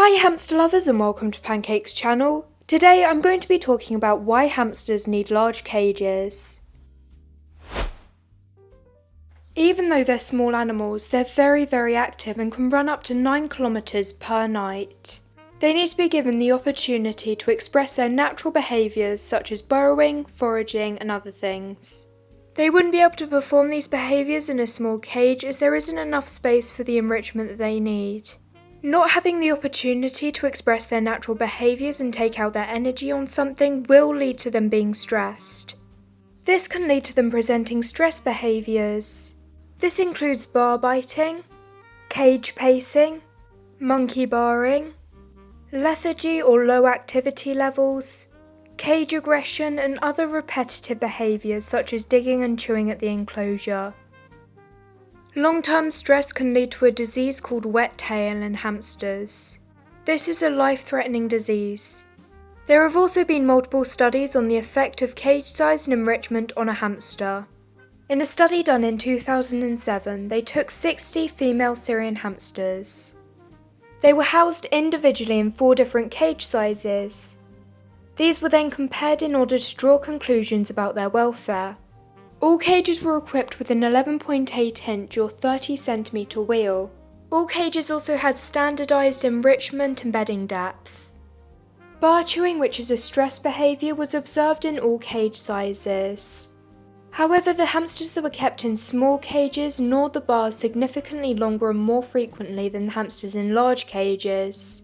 Hi hamster lovers and welcome to Pancake's channel. Today I'm going to be talking about why hamsters need large cages. Even though they're small animals, they're very active and can run up to 9 kilometers per night. They need to be given the opportunity to express their natural behaviours such as burrowing, foraging and other things. They wouldn't be able to perform these behaviours in a small cage as there isn't enough space for the enrichment that they need. Not having the opportunity to express their natural behaviours and take out their energy on something will lead to them being stressed. This can lead to them presenting stress behaviours. This includes bar biting, cage pacing, monkey barring, lethargy or low activity levels, cage aggression and other repetitive behaviours such as digging and chewing at the enclosure. Long-term stress can lead to a disease called wet tail in hamsters. This is a life-threatening disease. There have also been multiple studies on the effect of cage size and enrichment on a hamster. In a study done in 2007, they took 60 female Syrian hamsters. They were housed individually in 4 different cage sizes. These were then compared in order to draw conclusions about their welfare. All cages were equipped with an 11.8 inch or 30 centimetre wheel. All cages also had standardised enrichment and bedding depth. Bar chewing, which is a stress behaviour, was observed in all cage sizes. However, the hamsters that were kept in small cages gnawed the bars significantly longer and more frequently than hamsters in large cages.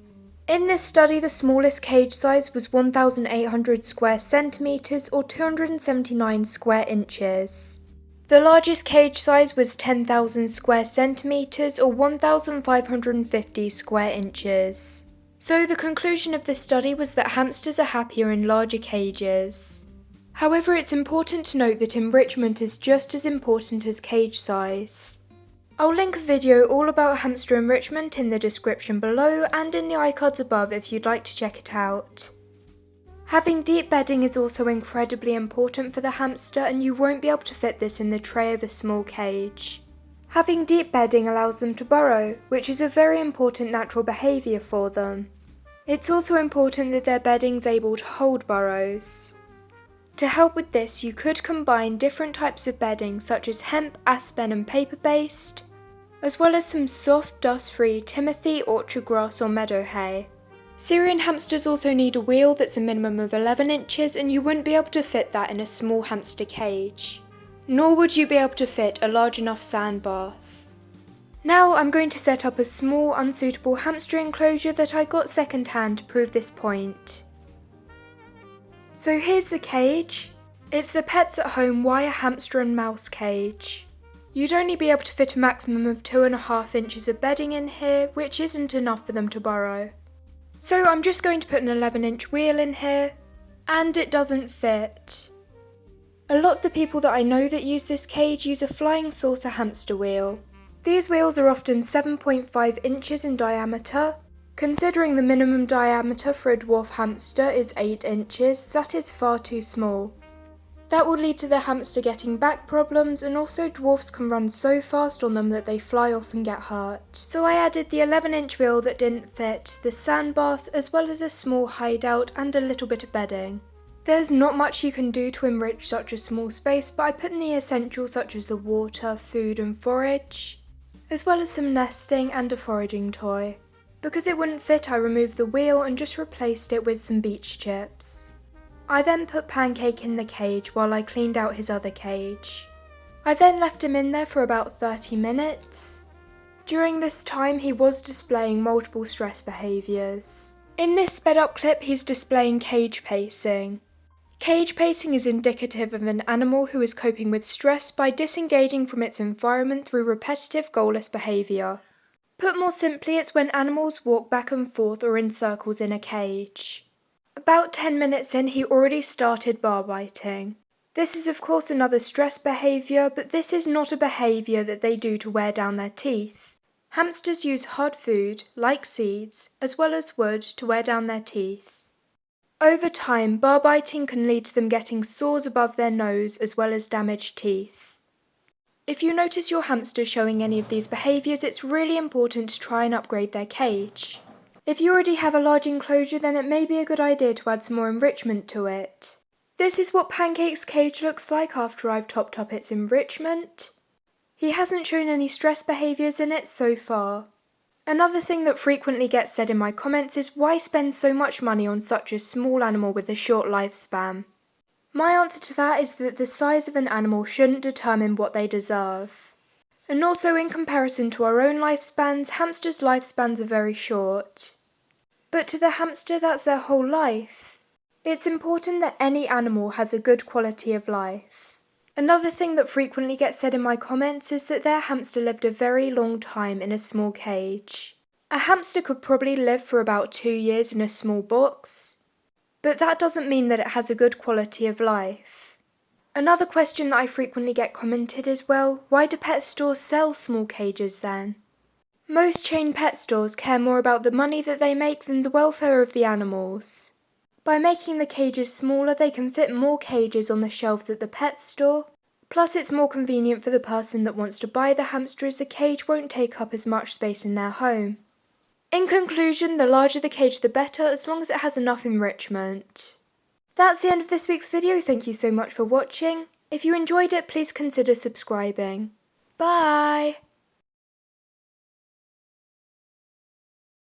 In this study, the smallest cage size was 1,800 square centimetres or 279 square inches. The largest cage size was 10,000 square centimetres or 1,550 square inches. So the conclusion of this study was that hamsters are happier in larger cages. However, it's important to note that enrichment is just as important as cage size. I'll link a video all about hamster enrichment in the description below and in the iCards above if you'd like to check it out. Having deep bedding is also incredibly important for the hamster and you won't be able to fit this in the tray of a small cage. Having deep bedding allows them to burrow, which is a very important natural behaviour for them. It's also important that their bedding's able to hold burrows. To help with this, you could combine different types of bedding such as hemp, aspen and paper-based, as well as some soft, dust-free timothy, orchard grass or meadow hay. Syrian hamsters also need a wheel that's a minimum of 11 inches and you wouldn't be able to fit that in a small hamster cage. Nor would you be able to fit a large enough sand bath. Now I'm going to set up a small, unsuitable hamster enclosure that I got second hand to prove this point. So here's the cage. It's the Pets at Home wire hamster and mouse cage. You'd only be able to fit a maximum of 2.5 inches of bedding in here, which isn't enough for them to burrow. So I'm just going to put an 11-inch wheel in here, and it doesn't fit. A lot of the people that I know that use this cage use a flying saucer hamster wheel. These wheels are often 7.5 inches in diameter. Considering the minimum diameter for a dwarf hamster is 8 inches, that is far too small. That will lead to the hamster getting back problems, and also dwarfs can run so fast on them that they fly off and get hurt. So I added the 11-inch wheel that didn't fit, the sand bath, as well as a small hideout and a little bit of bedding. There's not much you can do to enrich such a small space, but I put in the essentials such as the water, food and forage, as well as some nesting and a foraging toy. Because it wouldn't fit, I removed the wheel and just replaced it with some beach chips. I then put Pancake in the cage while I cleaned out his other cage. I then left him in there for about 30 minutes. During this time he was displaying multiple stress behaviours. In this sped up clip he's displaying cage pacing. Cage pacing is indicative of an animal who is coping with stress by disengaging from its environment through repetitive goalless behaviour. Put more simply, it's when animals walk back and forth or in circles in a cage. About 10 minutes in, he already started bar biting. This is of course another stress behaviour, but this is not a behaviour that they do to wear down their teeth. Hamsters use hard food, like seeds, as well as wood to wear down their teeth. Over time, bar biting can lead to them getting sores above their nose as well as damaged teeth. If you notice your hamster showing any of these behaviours, it's really important to try and upgrade their cage. If you already have a large enclosure, then it may be a good idea to add some more enrichment to it. This is what Pancake's cage looks like after I've topped up its enrichment. He hasn't shown any stress behaviours in it so far. Another thing that frequently gets said in my comments is why spend so much money on such a small animal with a short lifespan? My answer to that is that the size of an animal shouldn't determine what they deserve. And also in comparison to our own lifespans, hamsters' lifespans are very short. But to the hamster, that's their whole life. It's important that any animal has a good quality of life. Another thing that frequently gets said in my comments is that their hamster lived a very long time in a small cage. A hamster could probably live for about 2 years in a small box, but that doesn't mean that it has a good quality of life. Another question that I frequently get commented is, well, why do pet stores sell small cages then? Most chain pet stores care more about the money that they make than the welfare of the animals. By making the cages smaller, they can fit more cages on the shelves at the pet store. Plus, it's more convenient for the person that wants to buy the hamster as the cage won't take up as much space in their home. In conclusion, the larger the cage the better, as long as it has enough enrichment. That's the end of this week's video. Thank you so much for watching. If you enjoyed it, please consider subscribing. Bye!